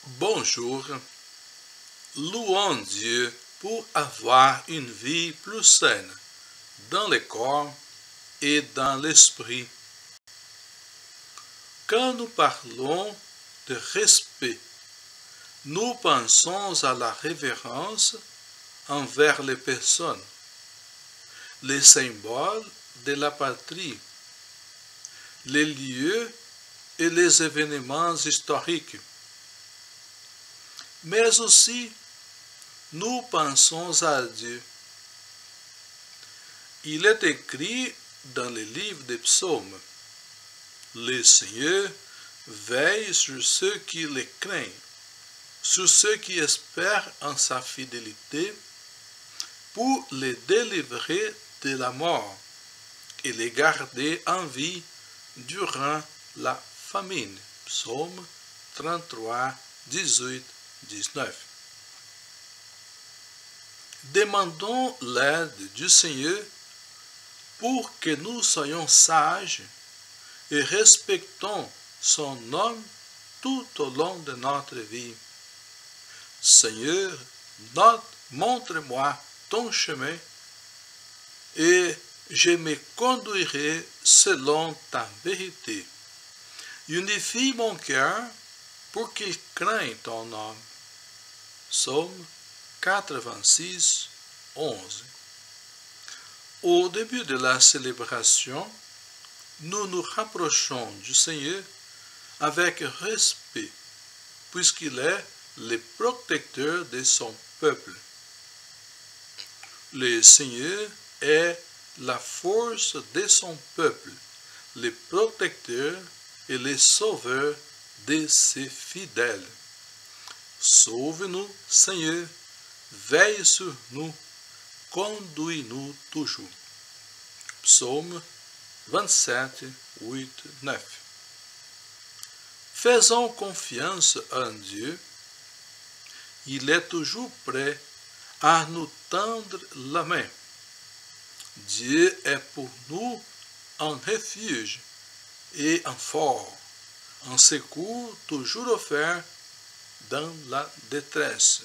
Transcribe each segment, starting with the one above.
Bonjour, louons Dieu pour avoir une vie plus saine dans le corps et dans l'esprit. Quand nous parlons de respect, nous pensons à la révérence envers les personnes, les symboles de la patrie, les lieux et les événements historiques. Mais aussi, nous pensons à Dieu. Il est écrit dans le livre des psaumes, le Seigneur veille sur ceux qui le craignent, sur ceux qui espèrent en sa fidélité, pour les délivrer de la mort et les garder en vie durant la famine. Psaume 33, 18, 19. Demandons l'aide du Seigneur pour que nous soyons sages et respectons son nom tout au long de notre vie. Seigneur, montre-moi ton chemin et je me conduirai selon ta vérité. Unifie mon cœur pour qu'il craigne ton nom. Psaume 86, 11. Au début de la célébration, nous nous rapprochons du Seigneur avec respect, puisqu'il est le protecteur de son peuple. Le Seigneur est la force de son peuple, le protecteur et le sauveur de ses fidèles. Sauve-nous, Seigneur, veille sur nous, conduis-nous toujours. Psaume 27, 8, 9. Faisons confiance en Dieu. Il est toujours prêt à nous tendre la main. Dieu est pour nous un refuge et un fort, un secours toujours offert dans la détresse.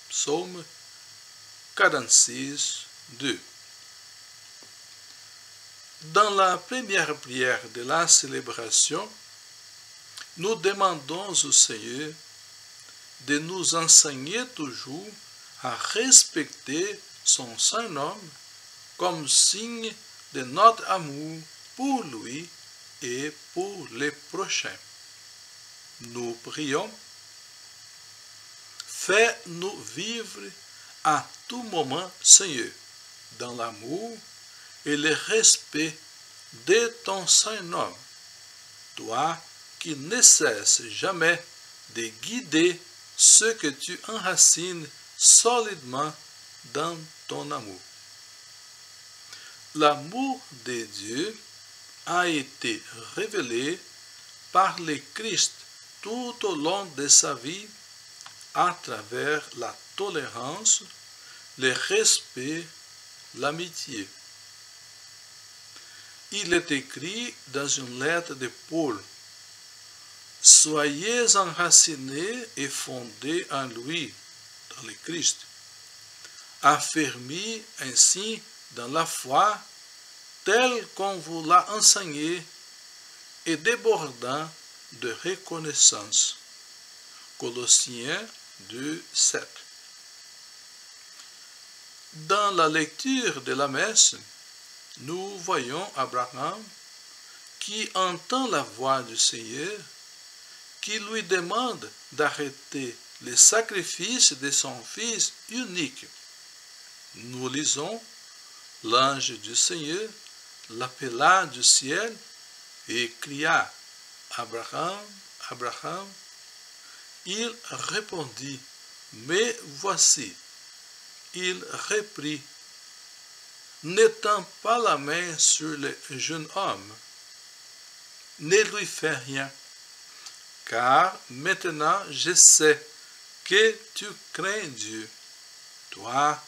Psaume 46, 2. Dans la première prière de la célébration, nous demandons au Seigneur de nous enseigner toujours à respecter son saint nom comme signe de notre amour pour lui et pour les prochains. Nous prions. Fais-nous vivre à tout moment, Seigneur, dans l'amour et le respect de ton saint nom, toi qui ne cesses jamais de guider ceux que tu enracines solidement dans ton amour. L'amour de Dieu a été révélé par le Christ tout au long de sa vie à travers la tolérance, le respect, l'amitié. Il est écrit dans une lettre de Paul, « Soyez enracinés et fondés en lui, dans le Christ, affermis ainsi dans la foi, telle qu'on vous l'a enseigné, et débordant de reconnaissance. » Colossiens 2, 7. Dans la lecture de la messe, nous voyons Abraham qui entend la voix du Seigneur, qui lui demande d'arrêter le sacrifice de son fils unique. Nous lisons, l'ange du Seigneur l'appela du ciel et cria, « Abraham, Abraham !» Il répondit, « Mais voici. » Il reprit, n'étends pas la main sur le jeune homme, ne lui fais rien, car maintenant je sais que tu crains Dieu, toi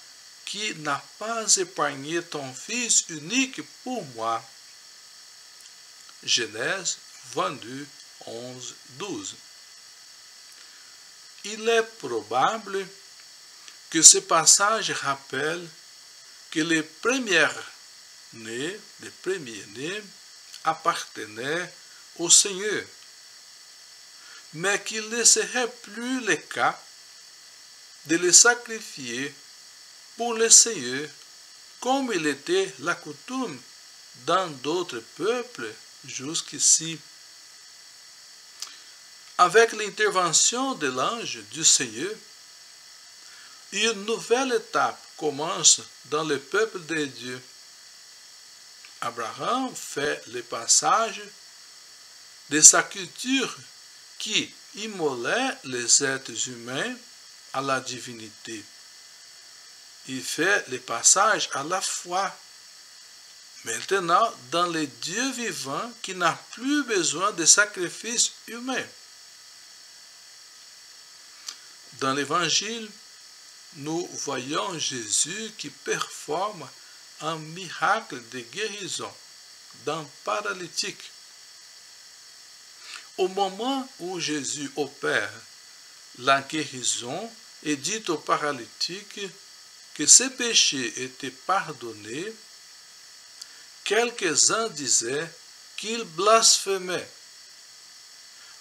qui n'as pas épargné ton fils unique pour moi. Genèse 22, 11, 12. il est probable que ce passage rappelle que les premiers-nés appartenaient au Seigneur, mais qu'il ne serait plus le cas de les sacrifier pour le Seigneur, comme il était la coutume dans d'autres peuples jusqu'ici. Avec l'intervention de l'ange du Seigneur, une nouvelle étape commence dans le peuple de Dieu. Abraham fait le passage de sa culture qui immolait les êtres humains à la divinité. Il fait le passage à la foi. Maintenant, dans le Dieu vivant qui n'a plus besoin de sacrifices humains. Dans l'Évangile, nous voyons Jésus qui performe un miracle de guérison d'un paralytique. Au moment où Jésus opère la guérison et dit au paralytique que ses péchés étaient pardonnés, quelques-uns disaient qu'il blasphémait,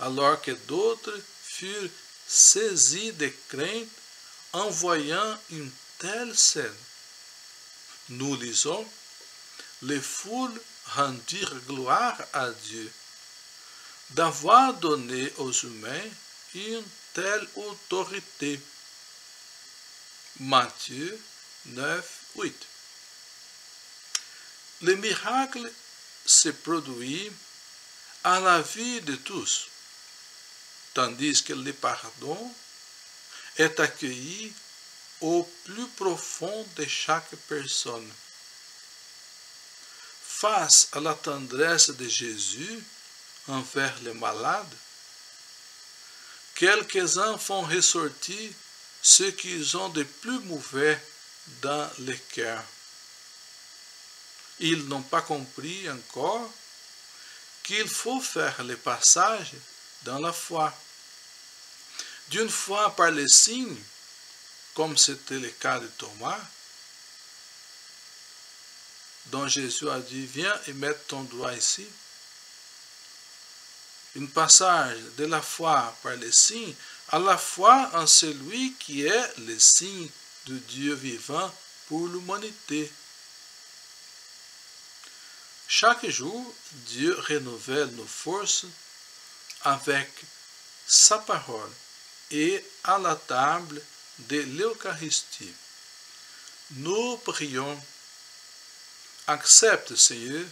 alors que d'autres furent saisis de crainte en voyant une telle scène. Nous lisons, les foules rendirent gloire à Dieu d'avoir donné aux humains une telle autorité. Matthieu 9, 8. Le miracle se produit à la vue de tous, tandis que le pardon est accueilli au plus profond de chaque personne. Face à la tendresse de Jésus envers les malades, quelques-uns font ressortir ce qu'ils ont de plus mauvais dans le cœur. Ils n'ont pas compris encore qu'il faut faire le passage dans la foi. D'une foi par les signes, comme c'était le cas de Thomas, dont Jésus a dit, viens et mets ton doigt ici. Un passage de la foi par les signes à la foi en celui qui est le signe de Dieu vivant pour l'humanité. Chaque jour, Dieu renouvelle nos forces avec sa parole et à la table de l'Eucharistie. Nous prions, accepte, Seigneur,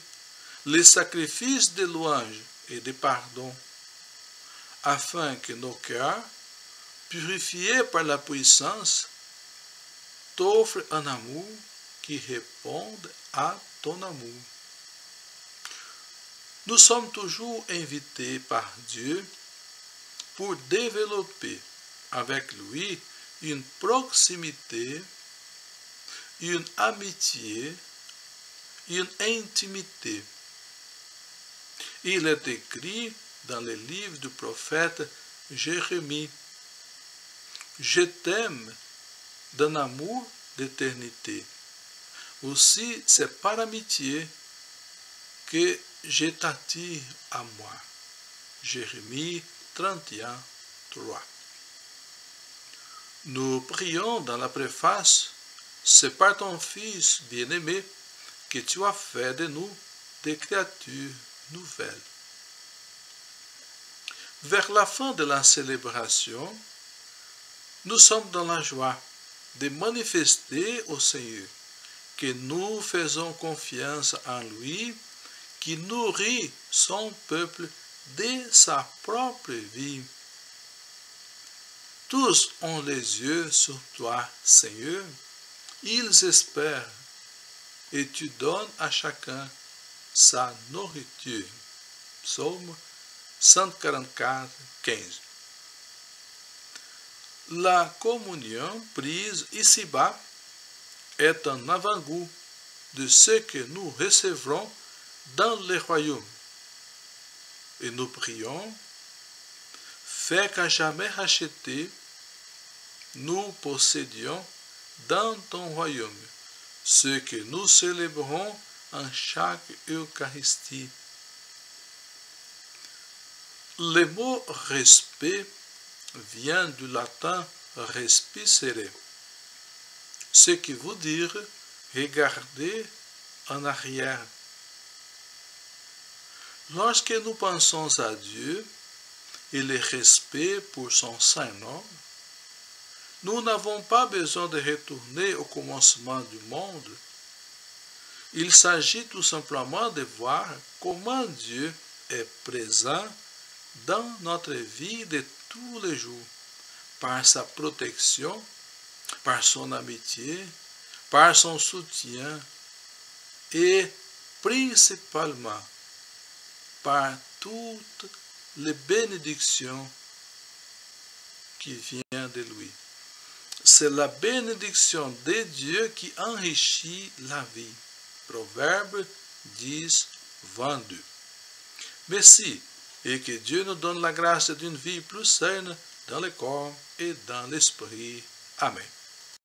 les sacrifices de louange et de pardon, afin que nos cœurs, purifiés par la puissance, t'offrent un amour qui réponde à ton amour. Nous sommes toujours invités par Dieu pour développer avec lui une proximité, une amitié, une intimité. Il est écrit dans le livre du prophète Jérémie, « Je t'aime d'un amour d'éternité. Aussi, c'est par amitié que je t'attire à moi. » Jérémie 31, 3. Nous prions dans la préface, « C'est par ton Fils bien-aimé que tu as fait de nous des créatures nouvelles. » Vers la fin de la célébration, nous sommes dans la joie de manifester au Seigneur que nous faisons confiance en lui, qui nourrit son peuple de sa propre vie. Tous ont les yeux sur toi, Seigneur, ils espèrent, et tu donnes à chacun sa nourriture. Psaume 144, 15. La communion prise ici-bas est un avant-goût de ce que nous recevrons dans le royaume. Et nous prions, fais qu'à jamais racheter nous possédions dans ton royaume, ce que nous célébrons en chaque Eucharistie. Le mot respect vient du latin respicere, ce qui veut dire regarder en arrière. Lorsque nous pensons à Dieu et le respect pour son saint nom, nous n'avons pas besoin de retourner au commencement du monde. Il s'agit tout simplement de voir comment Dieu est présent dans notre vie de tous les jours, par sa protection, par son amitié, par son soutien et principalement par toutes les bénédictions qui viennent de lui. C'est la bénédiction de Dieu qui enrichit la vie. Proverbe 10, 22. Merci et que Dieu nous donne la grâce d'une vie plus saine dans le corps et dans l'esprit. Amen.